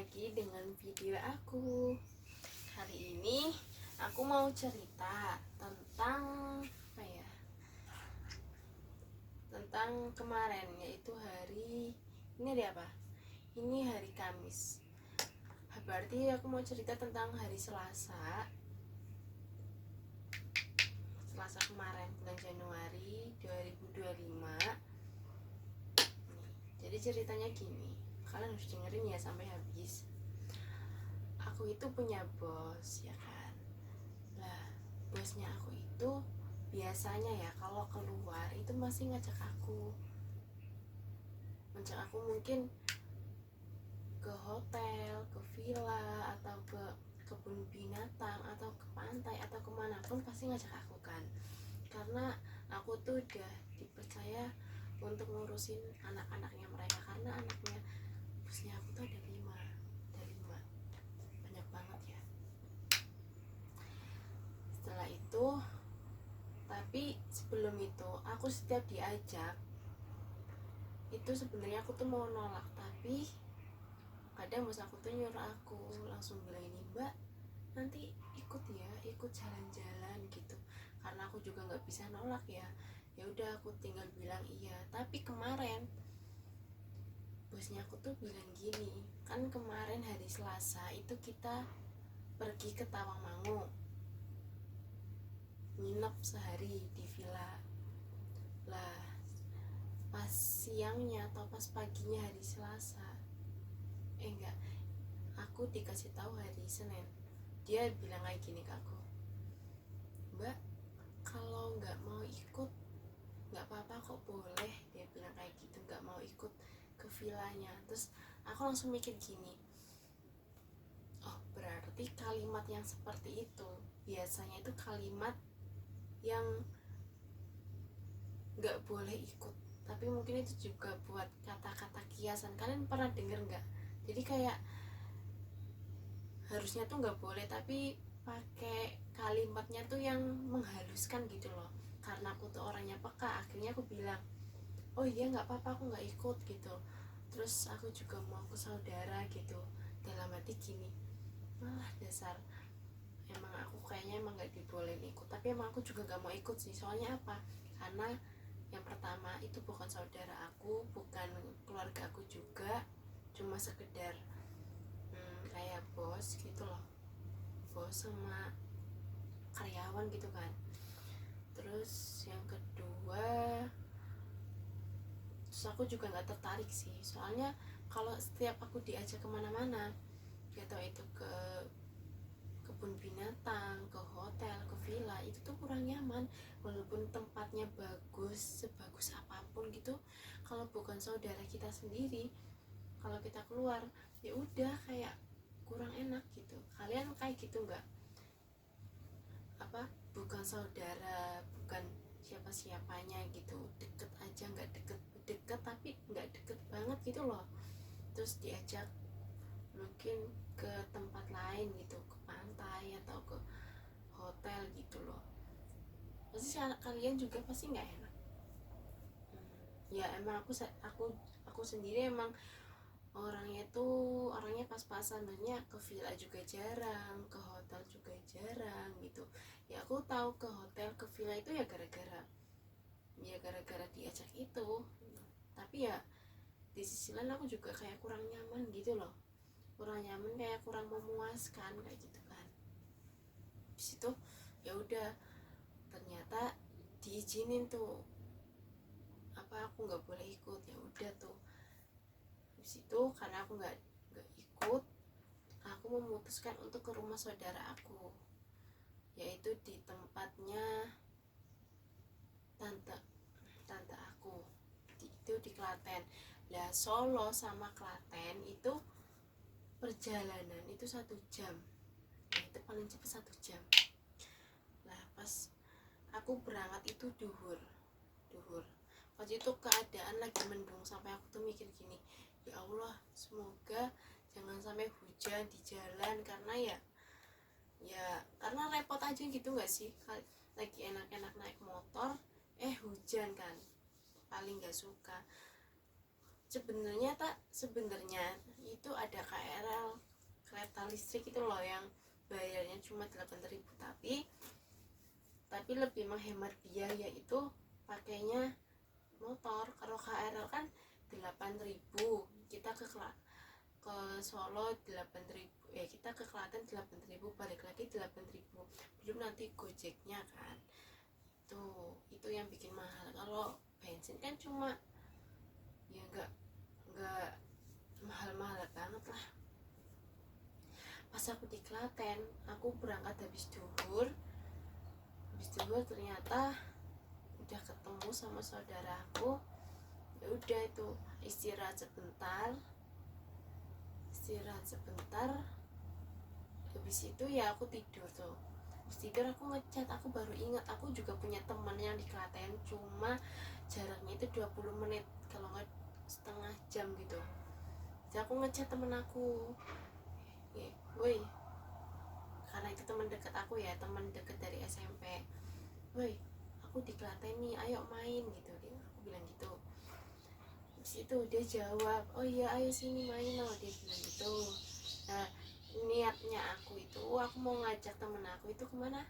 lagi dengan video aku. Hari ini aku mau cerita tentang apa ya? Tentang kemarin, yaitu hari ini hari apa? Ini hari Kamis. Berarti aku mau cerita tentang hari Selasa. Selasa kemarin, bulan Januari 2025. Jadi ceritanya gini, kalian harus dengerin ya sampai habis. Aku itu punya bos, ya kan. Lah, bosnya aku itu biasanya ya kalau keluar itu masih ngajak aku mungkin ke hotel, ke villa, atau ke kebun binatang, atau ke pantai, atau kemana pun pasti ngajak aku kan. Karena aku tuh udah dipercaya untuk ngurusin anak-anaknya mereka, karena anaknya bosnya aku tuh ada 5, banyak banget ya. Setelah itu, tapi sebelum itu aku setiap diajak itu sebenarnya aku tuh mau nolak, tapi kadang bos aku tuh nyuruh aku langsung bilang ini, Mbak nanti ikut jalan-jalan gitu, karena aku juga nggak bisa nolak ya. Ya udah aku tinggal bilang iya. Tapi kemarin bosnya aku tuh bilang gini, kan kemarin hari Selasa itu kita pergi ke Tawangmangu, nginep sehari di villa. Lah pas siangnya atau pas paginya hari Selasa, enggak, aku dikasih tahu hari Senin. Dia bilang kayak gini ke aku, Mbak kalau nggak mau ikut nggak apa-apa kok, boleh. Dia bilang kayak gitu, nggak mau ikut ke villanya. Terus aku langsung mikir gini, oh berarti kalimat yang seperti itu biasanya itu kalimat yang nggak boleh ikut, tapi mungkin itu juga buat kata-kata kiasan. Kalian pernah denger nggak? Jadi kayak harusnya tuh nggak boleh, tapi pakai kalimatnya tuh yang menghaluskan gitu loh. Karena aku tuh orangnya peka, akhirnya aku bilang, oh iya nggak apa-apa, aku nggak ikut gitu. Terus aku juga mau ke saudara gitu. Dalam hati gini, malah dasar, emang aku kayaknya emang nggak dibolehin ikut. Tapi emang aku juga nggak mau ikut sih. Soalnya apa? Karena yang pertama itu bukan saudara aku, bukan keluarga aku juga, cuma sekedar kayak bos gitu loh, bos sama karyawan gitu kan. Terus yang kedua, terus aku juga nggak tertarik sih, soalnya kalau setiap aku diajak kemana-mana, gitu itu ke kebun binatang, ke hotel, ke villa, itu tuh kurang nyaman. Walaupun tempatnya bagus, sebagus apapun gitu, kalau bukan saudara kita sendiri, kalau kita keluar ya udah kayak kurang enak gitu. Kalian kayak gitu nggak? Apa, bukan saudara, bukan siapa-siapanya gitu, deket aja nggak deket tapi nggak deket banget gitu loh, terus diajak mungkin ke tempat lain gitu, ke pantai atau ke hotel gitu loh, pasti kalian juga pasti nggak enak. Ya emang aku sendiri emang orangnya pas-pasan, maksudnya ke villa juga jarang, ke hotel juga jarang gitu. Ya aku tahu ke hotel, ke villa itu ya gara-gara diajak itu. Tapi ya di sisi lain aku juga kayak kurang nyaman gitu loh, kayak kurang memuaskan kayak gitu kan. Di situ ya udah, ternyata diizinin tuh, apa aku nggak boleh ikut. Ya udah tuh, di situ karena aku nggak ikut, aku memutuskan untuk ke rumah saudara aku, yaitu di tempatnya tante tante aku, itu di Klaten. Lah Solo sama Klaten itu perjalanan itu 1 jam, nah, itu paling cepat 1 jam. Lah pas aku berangkat itu duhur waktu itu keadaan lagi mendung, sampai aku tuh mikir gini, ya Allah semoga jangan sampai hujan di jalan, karena karena repot aja gitu nggak sih, lagi enak-enak naik motor hujan kan, paling nggak suka. sebenarnya itu ada KRL, kereta listrik itu loh, yang bayarnya cuma 8.000, tapi lebih menghemat biaya itu pakainya motor. Kalau KRL kan 8.000, kita ke Solo 8.000, kita ke Klaten 8.000, balik lagi 8.000, belum nanti gojeknya kan. Itu yang bikin mahal. Kalau bensin kan cuma ya nggak mahal-mahal banget lah. Pas aku di Klaten, aku berangkat habis duhur ternyata udah ketemu sama saudaraku. Ya udah, itu istirahat sebentar, habis itu ya aku tidur tuh. Habis tidur aku ngechat, aku baru ingat aku juga punya teman yang di Klaten, cuma jaraknya itu 20 menit, kalau nggak setengah jam gitu. Jadi aku ngechat temen aku, woi, karena itu teman dekat aku ya, teman dekat dari SMP, woi aku di Klaten nih, ayo main gitu. Aku bilang gitu. Habis itu dia jawab, oh iya ayo sini main loh, dia bilang gitu. Nah, niatnya aku mau ngajak temen aku itu kemana?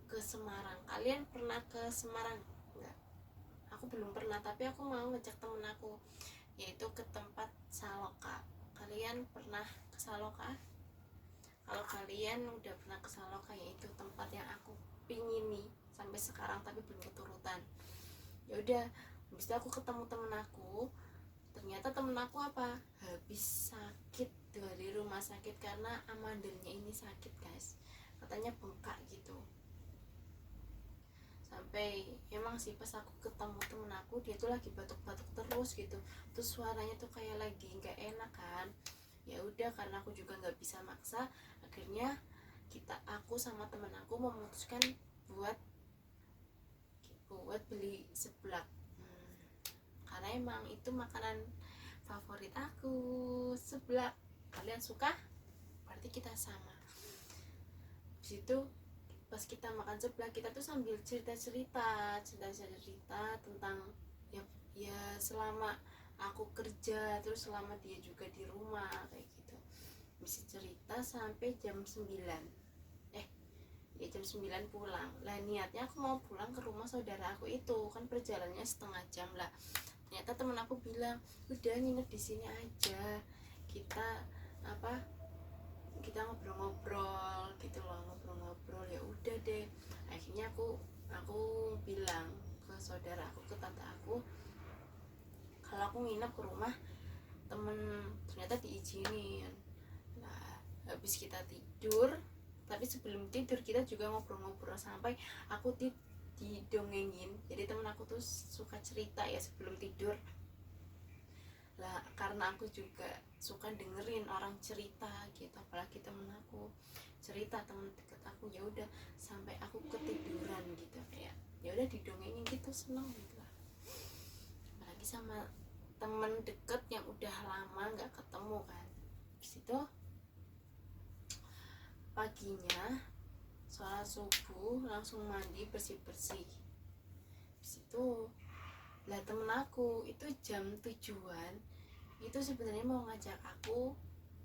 Ke Semarang. Kalian pernah ke Semarang enggak? Aku belum pernah, tapi aku mau ngajak temen aku, yaitu ke tempat Saloka. Kalian pernah ke Saloka? Kalau kalian udah pernah ke Saloka, yaitu tempat yang aku pingini sampai sekarang tapi belum keturutan. Ya udah, habis itu aku ketemu temen aku. Ternyata temen aku apa? Habis sakit dari rumah sakit karena amandelnya ini sakit guys, katanya bengkak gitu. Sampai emang sih pas aku ketemu temen aku, dia tuh lagi batuk-batuk terus gitu, terus suaranya tuh kayak lagi nggak enak kan. Ya udah, karena aku juga nggak bisa maksa, akhirnya aku sama temen aku memutuskan buat beli seblak. Karena emang itu makanan favorit aku, seblak. Kalian suka? Berarti kita sama. Di situ pas kita makan seblak, kita tuh sambil cerita tentang ya selama aku kerja, terus selama dia juga di rumah kayak gitu. Bisa cerita sampai jam 9. Ya jam 9 pulang. Lah niatnya aku mau pulang ke rumah saudara aku itu, kan perjalanannya setengah jam lah. Ternyata temen aku bilang, udah nginep di sini aja, kita ngobrol-ngobrol gitu loh, ya udah deh. Akhirnya aku bilang ke saudara aku, ke tante aku, kalau aku nginep ke rumah temen, ternyata diizinin. Nah, habis kita tidur, tapi sebelum tidur kita juga ngobrol-ngobrol sampai aku didongengin. Jadi temen aku tuh suka cerita ya sebelum tidur lah, karena aku juga suka dengerin orang cerita gitu, apalagi temen aku cerita, temen deket aku. Ya udah, sampai aku ketiduran gitu, kayak ya udah didongengin gitu, seneng gitu lah. Apalagi sama temen deket yang udah lama nggak ketemu kan. Habis itu paginya sholat subuh langsung mandi bersih-bersih. Habis itu lah temen aku itu jam 7-an itu sebenarnya mau ngajak aku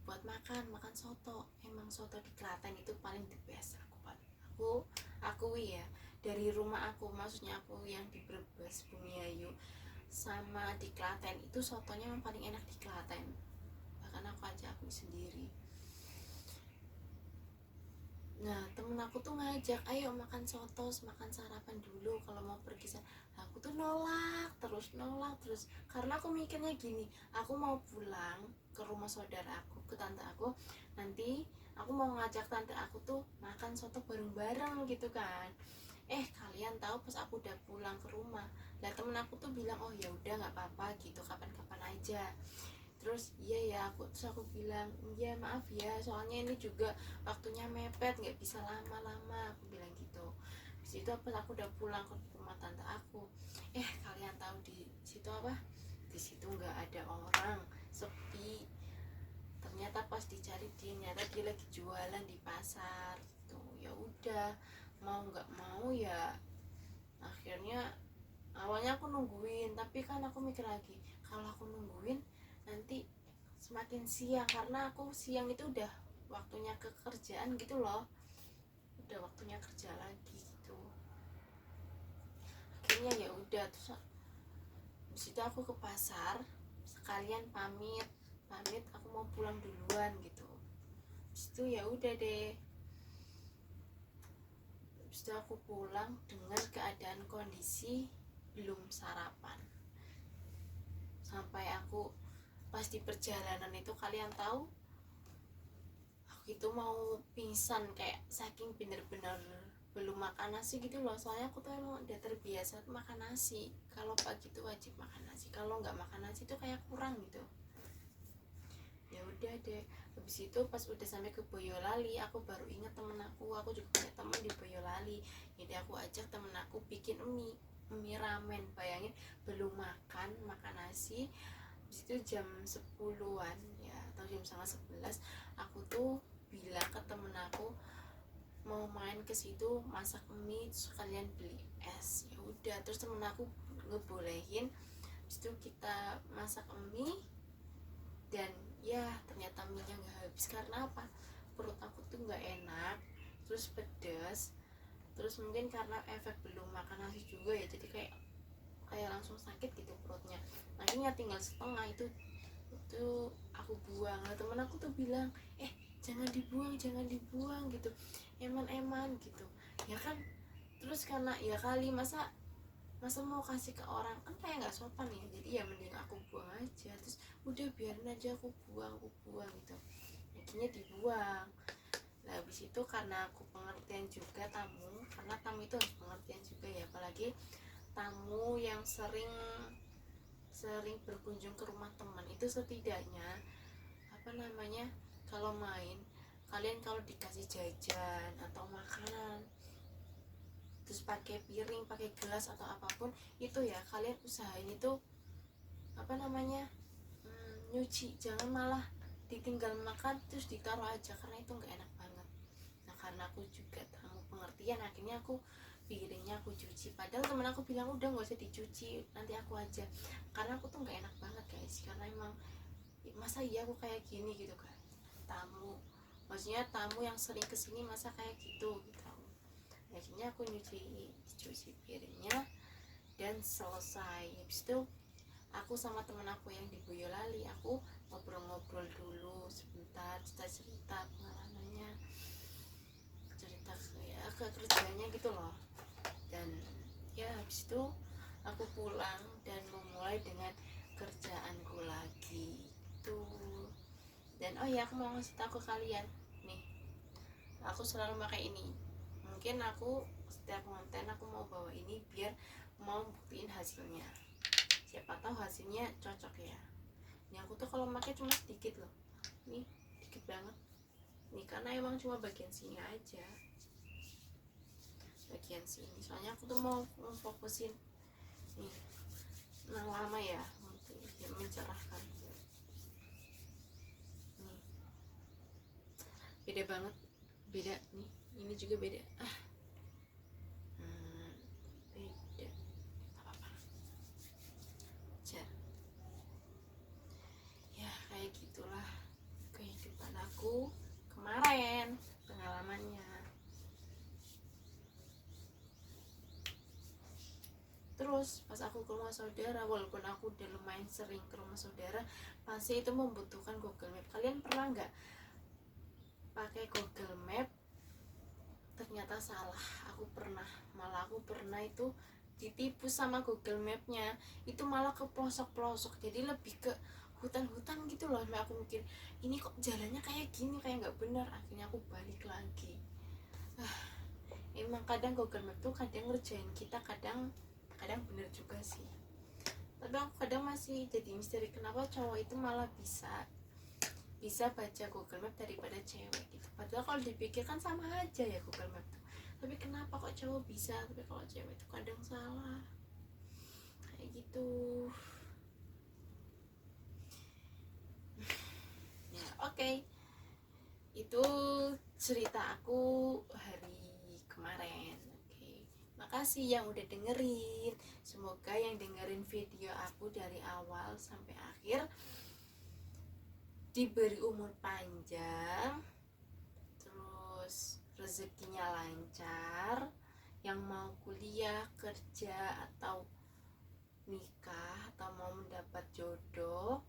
buat makan soto. Emang soto di Klaten itu paling the best. Aku ya, dari rumah aku, maksudnya aku yang di Brebes, Bumiayu, sama di Klaten itu sotonya yang paling enak di Klaten. Bahkan aku ajak aku sendiri. Nah temen aku tuh ngajak, ayo makan soto, makan sarapan dulu kalau mau pergi. Aku tuh nolak terus karena aku mikirnya gini, aku mau pulang ke rumah saudara aku, ke tante aku, nanti aku mau ngajak tante aku tuh makan soto bareng-bareng gitu kan. Kalian tahu pas aku udah pulang ke rumah, lah temen aku tuh bilang, oh ya udah nggak apa-apa gitu, kapan-kapan aja. Terus aku bilang, iya maaf ya, soalnya ini juga waktunya mepet, nggak bisa lama-lama, aku bilang gitu. Di situ pas aku udah pulang ke rumah tante aku, kalian tahu di situ apa? Di situ nggak ada orang, sepi. Ternyata pas dicari ternyata dia lagi jualan di pasar. Tuh ya udah, mau nggak mau ya akhirnya awalnya aku nungguin, tapi kan aku mikir lagi, kalau aku nungguin nanti semakin siang, karena aku siang itu udah waktunya ke kerjaan gitu loh, udah waktunya kerja lagi gitu. Akhirnya ya udah, terus habis itu aku ke pasar sekalian pamit aku mau pulang duluan gitu. Habis itu ya udah deh, habis itu aku pulang dengan keadaan kondisi belum sarapan. Sampai aku pas di perjalanan itu, kalian tahu aku itu mau pingsan, kayak saking bener-bener belum makan nasi gitu loh. Soalnya aku tuh emang udah terbiasa makan nasi, kalau pagi tuh wajib makan nasi, kalau nggak makan nasi tuh kayak kurang gitu. Ya udah deh, habis itu pas udah sampai ke Boyolali, aku baru ingat temen aku juga punya temen di Boyolali. Jadi aku ajak temen aku bikin mie ramen. Bayangin, belum makan nasi. Habis itu jam 10-an ya, atau jam setengah 11, aku tuh bilang ke temen aku mau main ke situ masak mie sekalian beli es. Ya udah, terus temen aku ngebolehin. Habis itu kita masak mie, dan ya ternyata mie-nya nggak habis. Karena apa? Perut aku tuh nggak enak, terus pedas, terus mungkin karena efek belum makan nasi juga ya, jadi kayak langsung sakit gitu perutnya. Akhirnya tinggal setengah itu aku buang. Nah, temen aku tuh bilang, jangan dibuang gitu, eman gitu ya kan. Terus karena ya kali, masa mau kasih ke orang kan kayak nggak sopan ya, jadi ya mending aku buang aja. Terus udah biarin aja, aku buang gitu. Akhirnya dibuang. Nah habis itu karena aku pengertian juga tamu, karena tamu itu harus pengertian juga ya, apalagi tamu yang sering berkunjung ke rumah teman itu. Setidaknya kalau main, kalian kalau dikasih jajan atau makanan terus pakai piring, pakai gelas atau apapun itu ya, kalian usahain itu nyuci. Jangan malah ditinggal makan terus ditaruh aja, karena itu nggak enak banget. Nah karena aku juga tamu pengertian, akhirnya aku piringnya aku cuci. Padahal temen aku bilang udah nggak usah dicuci, nanti aku aja. Karena aku tuh nggak enak banget guys, karena emang masa iya aku kayak gini gitu kan, maksudnya tamu yang sering kesini masa kayak gitu. Akhirnya aku cuci piringnya dan selesai. Habis itu aku sama temen aku yang di Boyolali, aku ngobrol-ngobrol dulu sebentar, cerita pengalamannya, cerita ke kerjanya gitu loh. Dan ya habis itu aku pulang dan memulai dengan kerjaanku lagi tuh. Dan oh ya, aku mau ngasih tahu ke kalian nih, aku selalu pakai ini. Mungkin aku setiap konten aku mau bawa ini biar mau buktiin hasilnya, siapa tahu hasilnya cocok ya. Ini aku tuh kalau pakai cuma sedikit loh, nih dikit banget nih, karena emang cuma bagian sini aja, bagian sini. Soalnya aku tuh mau fokusin nih yang lama ya, biar mencerahkan. Nih beda banget, beda nih, ini juga beda. Beda apa aja ya, kayak gitulah kehidupan aku kemarin, pengalamannya. Terus pas aku ke rumah saudara, walaupun aku udah lumayan sering ke rumah saudara, pasti itu membutuhkan Google Map. Kalian pernah nggak pakai Google Map ternyata salah? Aku pernah itu ditipu sama Google Mapnya. Itu malah ke pelosok-pelosok, jadi lebih ke hutan-hutan gitu loh. Sampai aku mikir, ini kok jalannya kayak gini, kayak nggak benar. Akhirnya aku balik lagi. Emang kadang Google Map tuh kadang ngerjain kita, kadang bener juga sih. Tapi aku kadang masih jadi misteri, kenapa cowok itu malah bisa baca Google Map daripada cewek gitu. Padahal kalau dipikir kan sama aja ya Google Map tuh. Tapi kenapa kok cowok bisa, tapi kalau cewek itu kadang salah kayak gitu ya. Oke. Itu cerita aku hari kemarin. Oke. kasih yang udah dengerin. Semoga yang dengerin video aku dari awal sampai akhir diberi umur panjang, terus rezekinya lancar, yang mau kuliah, kerja, atau nikah, atau mau mendapat jodoh,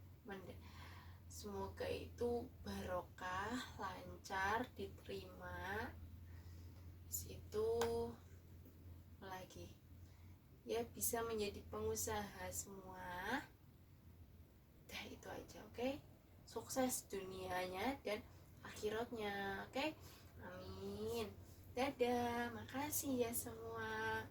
semoga itu barokah, lancar, diterima. Itu lagi ya, bisa menjadi pengusaha semua. Dah itu aja, oke? Sukses dunianya dan akhiratnya, oke? Amin. Dadah, makasih ya semua.